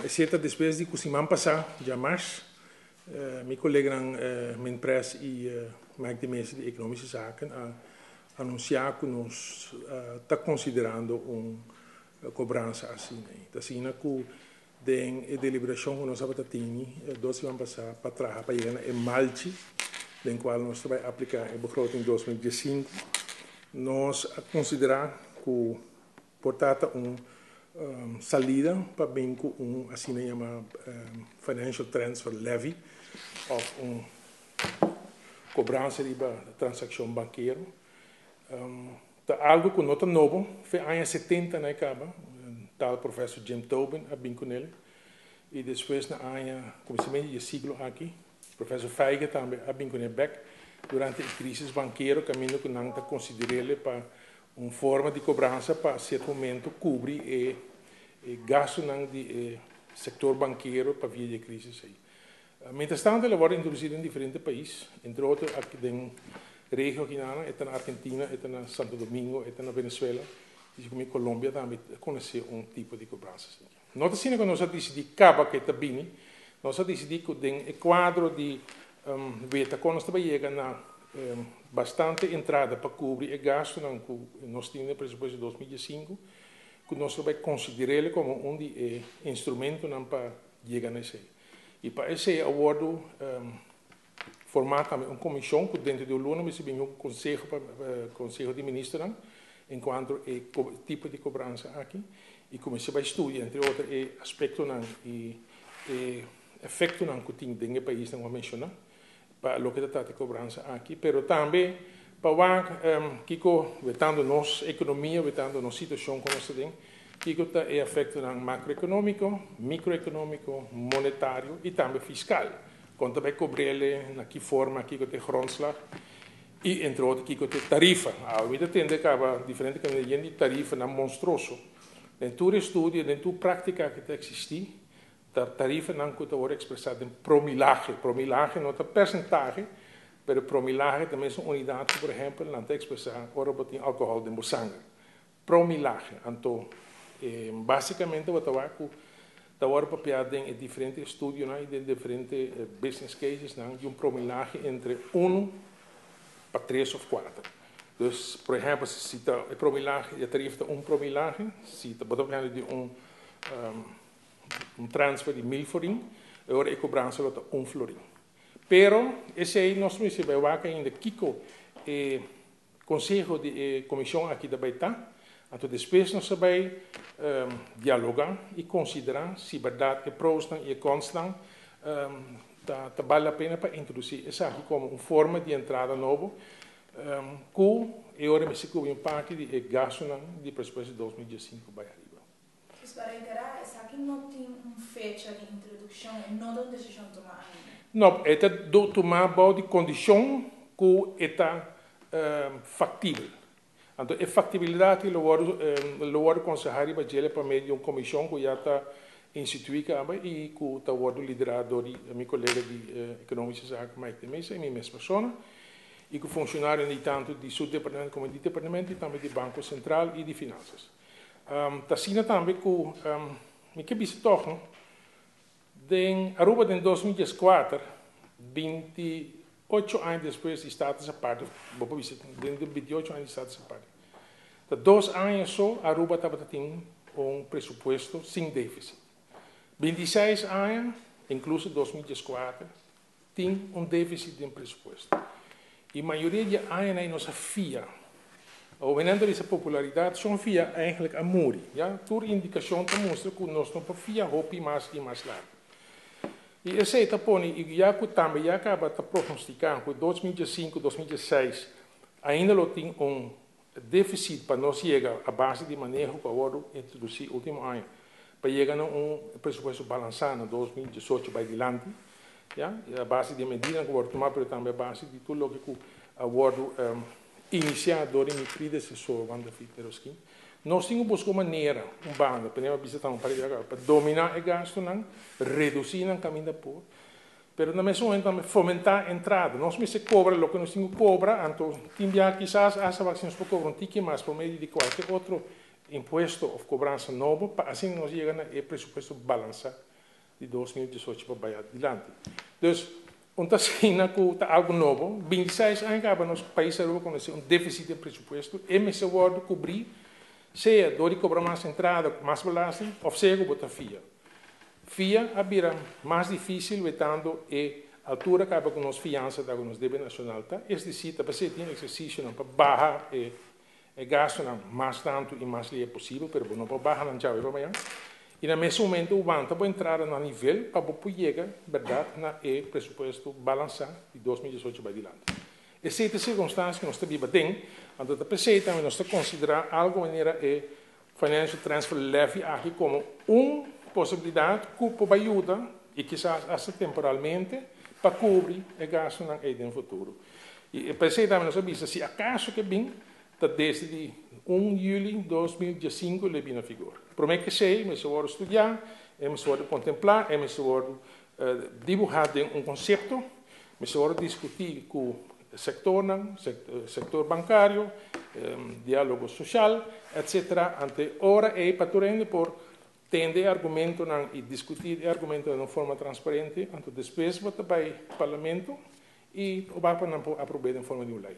Exceto depois de semana passada, já mais, meu colega mijn pres e Mike de Mesa de Economische Zaken anunciar que nós está considerando cobrança assim. Assim, que a deliberação que nós temos, 2 semanas passadas, para trabalhar para chegar em Malte, den qual nós vamos aplicar em begroting 2015, nós considerar que, portanto, salida para bem com assim chama financial transfer levy of cobrança de transação bancaira. Algo que nota novo, foi anos 70 na acaba, tal professor Jim Tobin a bem com ele, e depois na ano, começamento do século aqui, professor Feige também a bem com ele back, durante a crise bancaira, caminho que não está considerado para uma forma de cobrança para certo momento cobrir o gasto do setor bancario para via de crise. Mientras tanto, ela vai introduzir em diferentes países, entre outros aqui na região aqui na Argentina, na Santo Domingo, na Venezuela, e como Colômbia também conhecer tipo de cobrança. Nós assim que nós decidimos capa que está bem, nós decidimos que o quadro de veta quando nós chegamos na bastante entrada para cobrir o gasto que nós tínhamos no presupuesto de 2005, que nós vamos considerar como instrumento para chegar nesse. E para esse acordo, formar também uma comissão que dentro do ano recebemos um conselho de ministros enquanto o tipo de cobrança aqui, e começar a estudar, entre outros, aspectos e efeitos que tem no país que eu mencionei, para o que está de cobrança aqui, mas também para que vetando nossa economia, vetando nossa situação como nós temos, que está efeito macroeconômico, microeconômico, monetário e também fiscal. Quando vai cobrir na que forma que tem grondslag e entre outros que tem tarifa. A vida tem diferente de tarifa não monstruoso. Dentro do estudo, dentro da prática que existe, a tarifa não pode ser expressada em promilagem. Promilagem não é percentagem, mas promilagem também é uma unidade, por exemplo, não é expressar o álcool dentro do sangue. Promilagem. Então, basicamente, o tabaco está papiado em diferentes estudos e de diferentes business cases de promilagem entre 1 para 3 ou 4. Então, por exemplo, se a promilagem, a tarifa de 1 promilagem, se está falando de transfer de 1000 florin, agora a cobrança é 1 florin. Pero, esse aí nós vamos ver ainda que o Conselho de Comissão aqui da Baita, então depois nós vamos dialogar e considerar se verdade é próxima e constante, vale a pena para introduzir isso aqui como uma forma de entrada nova, que agora me se cobre parte de gasto de presupuesto de 2015 para arriba. Para entrar, essa aqui não tem uma fecha de introdução, não tem decisão tomada ainda. Não, é tomar de condição que está factível. Então, a factibilidade que o aconselharia para meio de uma comissão que já está instituída e que está liderado por meu colega de Economische Zaken, Mike de Mesa, e minha mesma pessoa, e que funcionário tanto de seu departamento como de departamento, e também do Banco Central e de Finanças. Está também que me toca, em Aruba em 2004, 28 anos depois de Estados Unidos, dentro de 28 anos de Estados Unidos. 2 anos só, Aruba estava tendo presupuesto sem déficit. 26 anos, incluso 2004, tem déficit de presupuesto. E a maioria de anos nós FIA. O venendo dessa popularidade, são FIA eigenlijk a muri. Ja? Toda indicação mostra que nós não FIA roupa mais e mais largo. E esse está pondo, e já que também já acaba de prognosticar que 2005, 2006 ainda não tem déficit para nós chegar à base de manejo que agora introduzir no último ano, para chegar a presupuesto balançado em 2018 para adiante, ja? A base de medida que agora tomar, mas também a base de tudo o que agora iniciado em meu predecessor, Wanda Fitteroskin. Nós temos buscado maneira, banda, para dominar o gasto, reduzir o caminho da povo, mas na mesma momento fomentar a entrada. Nós me se cobra o que nós temos que cobrar, então, quizás essa vacina para cobrar um tique mais por meio de qualquer outro impuesto of cobrança novo, para assim nós chegamos a presupuesto balança de 2018 para vai adiante. Então, onde assim que algo novo, 26 anos acaba nosso país com um déficit de presupuesto, e me se pode cobrir, seja de cobrar mais entrada, mais belasting, ou seja, botar FIA. FIA abrirá mais difícil, vetando e altura acaba com as fianças da nossa débito nacional, tá? Este cita para ser um exercício para baixar e gasto mais tanto e mais livre possível, mas não para baixar não já vai e no mesmo momento o banco pode entrar no nível para poder chegar, verdade, na presupuesto balançado de 2018 para adiante. E certa circunstância que nós estamos bem, então a PC também nós considerar algo maneira financial transfer levy aqui como uma possibilidade que pode ajudar e quizás até temporalmente para cobrir o gasto no futuro. E a PC também nós sabemos se acaso que bem desde 1 de julho de 2015 ele vem a vigor. Prometo que sei, mas se eu estudar, mas eu contemplar, mas eu dibujar um conceito, mas eu discutir com o setor bancário, diálogo social, etc. Ante ora é para por tender argumento e discutir argumento de forma transparente, antes depois vai para o parlamento e o vai para aprovar em forma de lei.